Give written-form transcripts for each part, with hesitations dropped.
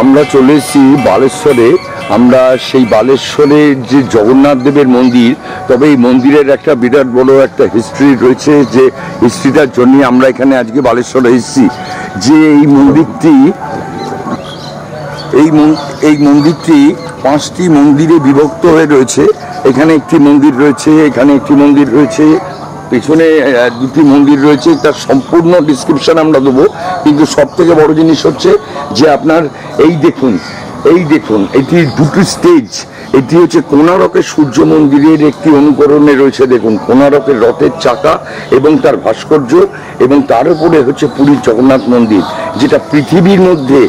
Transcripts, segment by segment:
আমরা চলে এসেছি বালেশ্বরে। আমরা সেই বালেশ্বরের যে জগন্নাথ দেবের মন্দির, তবে এই মন্দিরের একটা বিরাট বড় একটা হিস্ট্রি রয়েছে, যে হিস্ট্রিটার জন্য আমরা এখানে আজকে বালেশ্বরে এসেছি। যে এই মন্দিরটি 5টি মন্দিরে বিভক্ত হয়ে রয়েছে। এখানে একটি মন্দির রয়েছে, এখানে একটি মন্দির রয়েছে, পেছনে 2টি মন্দির রয়েছে। তার সম্পূর্ণ ডিসক্রিপশন আমরা দেবো, কিন্তু সব থেকে বড় জিনিস হচ্ছে যে আপনার এই দেখুন এটি 2টি স্টেজ। এটি হচ্ছে কোণারকের সূর্য মন্দিরের একটি অনুকরণে রয়েছে। দেখুন কোণারকের রথের চাকা এবং তার ভাস্কর্য, এবং তার উপরে হচ্ছে পুরীর জগন্নাথ মন্দির, যেটা পৃথিবীর মধ্যে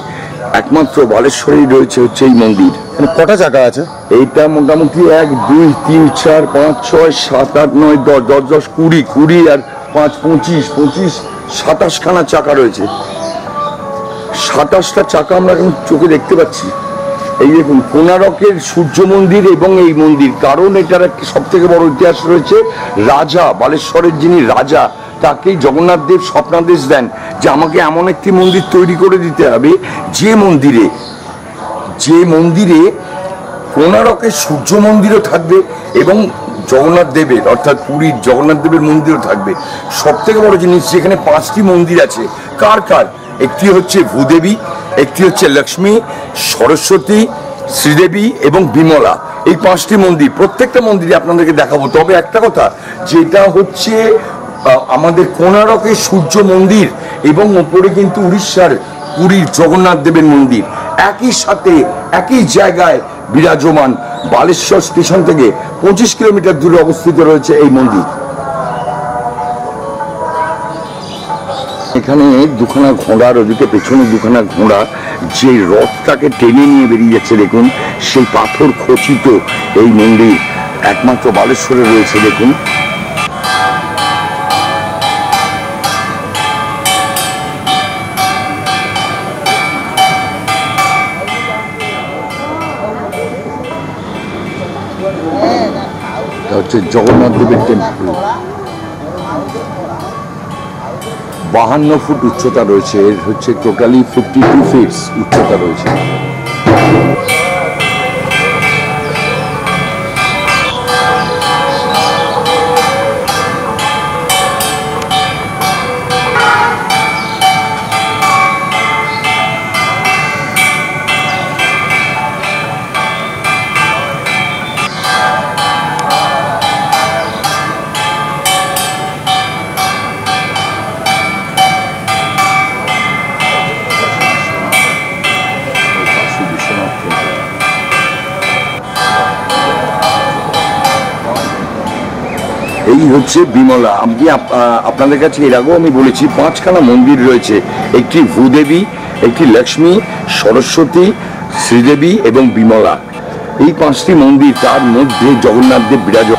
একমাত্র বালেশ্বরেই রয়েছে হচ্ছে এই মন্দির। কটা চাকা আছে? এইটা মোটামুটি 1 2 3 4 5 6 7 8 9 10 10 10 20 20 আর 5 25 25 27 খানা চাকা রয়েছে। 27টা চাকা আমরা এখন চোখে দেখতে পাচ্ছি। এই দেখুন কোণারকের সূর্য মন্দির এবং এই মন্দির, কারণ এটার একটা সব থেকে বড় ইতিহাস রয়েছে। রাজা, বালেশ্বরের যিনি রাজা, তাকেই জগন্নাথ দেব স্বপ্নাদেশ দেন যে আমাকে এমন একটি মন্দির তৈরি করে দিতে হবে যে মন্দিরে কোণারকের সূর্য মন্দিরও থাকবে এবং জগন্নাথ দেবের অর্থাৎ পুরীর জগন্নাথ দেবের মন্দিরও থাকবে। সব থেকে বড় জিনিস, যেখানে 5টি মন্দির আছে। কার? একটি হচ্ছে ভূদেবী, একটি হচ্ছে লক্ষ্মী, সরস্বতী, শ্রীদেবী এবং বিমলা। এই 5টি মন্দির, প্রত্যেকটা মন্দিরে আপনাদেরকে দেখাবো। তবে একটা কথা, যেটা হচ্ছে আমাদের কোণারকের সূর্য মন্দির এবং ওপরে কিন্তু উড়িষ্যার পুরীর জগন্নাথ দেবের মন্দির একই সাথে একই জায়গায় বিরাজমান। বালেশ্বর স্টেশন থেকে 25 কিলোমিটার দূরে অবস্থিত রয়েছে এই মন্দির। এখানে 2খানা ঘোড়ার, ওদিকে পেছনে 2খানা ঘোড়া যে রথটাকে টেনে নিয়ে বেরিয়ে যাচ্ছে। দেখুন সেই পাথর খচিত এই মন্দির একমাত্র বালেশ্বরে রয়েছে। দেখুন হচ্ছে জগন্নাথ দেবের টেম্পল। 52 ফুট উচ্চতা রয়েছে। এর হচ্ছে টোটালি 52 ফিটস উচ্চতা রয়েছে। এই হচ্ছে বিমলা। আমি আপনাদের কাছে এর আগেও আমি বলেছি 5খানা মন্দির রয়েছে। একটি ভূদেবী, একটি লক্ষ্মী, সরস্বতী, শ্রীদেবী এবং বিমলা। এই 5টি মন্দির, তার মধ্যে জগন্নাথ দেব বিরাজ।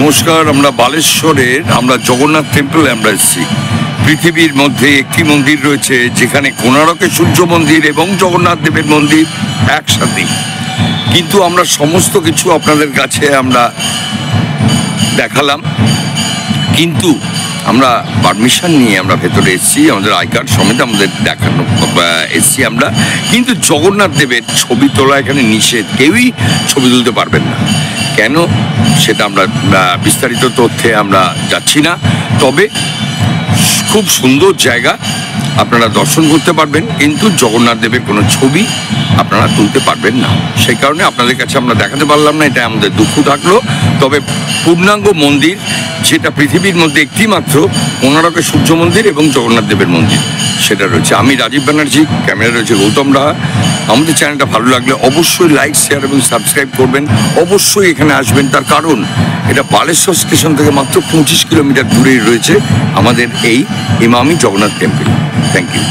নমস্কার, আমরা বালেশ্বরের জগন্নাথ টেম্পলে আমরা এসেছি। পৃথিবীর মধ্যে একটি মন্দির রয়েছে যেখানে কোণারকের সূর্য মন্দির এবং জগন্নাথ দেবের মন্দির একসাথে, কিন্তু আমরা সমস্ত কিছু আপনাদের কাছে আমরা দেখালাম, কিন্তু আমরা পারমিশন নিয়ে আমরা ভেতরে এসেছি, আমাদের আই কার্ড সমেত আমাদের দেখানো এসেছি আমরা। কিন্তু জগন্নাথ দেবের ছবি তোলা এখানে নিষেধ, কেউই ছবি তুলতে পারবেন না। কেন সেটা আমরা বিস্তারিত তথ্যে আমরা যাচ্ছি না, তবে খুব সুন্দর জায়গা, আপনারা দর্শন করতে পারবেন, কিন্তু জগন্নাথ দেবের কোনো ছবি আপনারা তুলতে পারবেন না। সেই কারণে আপনাদের কাছে আমরা দেখাতে পারলাম না, এটা আমাদের দুঃখ থাকলো। তবে পূর্ণাঙ্গ মন্দির যেটা পৃথিবীর মধ্যে একটি মাত্র কোণারকের সূর্য মন্দির এবং জগন্নাথ দেবের মন্দির, সেটা রয়েছে। আমি রাজীব ব্যানার্জি, ক্যামেরা রয়েছে গৌতম রাহা। আমাদের চ্যানেলটা ভালো লাগলে অবশ্যই লাইক, শেয়ার এবং সাবস্ক্রাইব করবেন। অবশ্যই এখানে আসবেন, তার কারণ এটা বালেশ্বর স্টেশন থেকে মাত্র 25 কিলোমিটার দূরেই রয়েছে আমাদের এই Emami Jagannath temple. Thank you.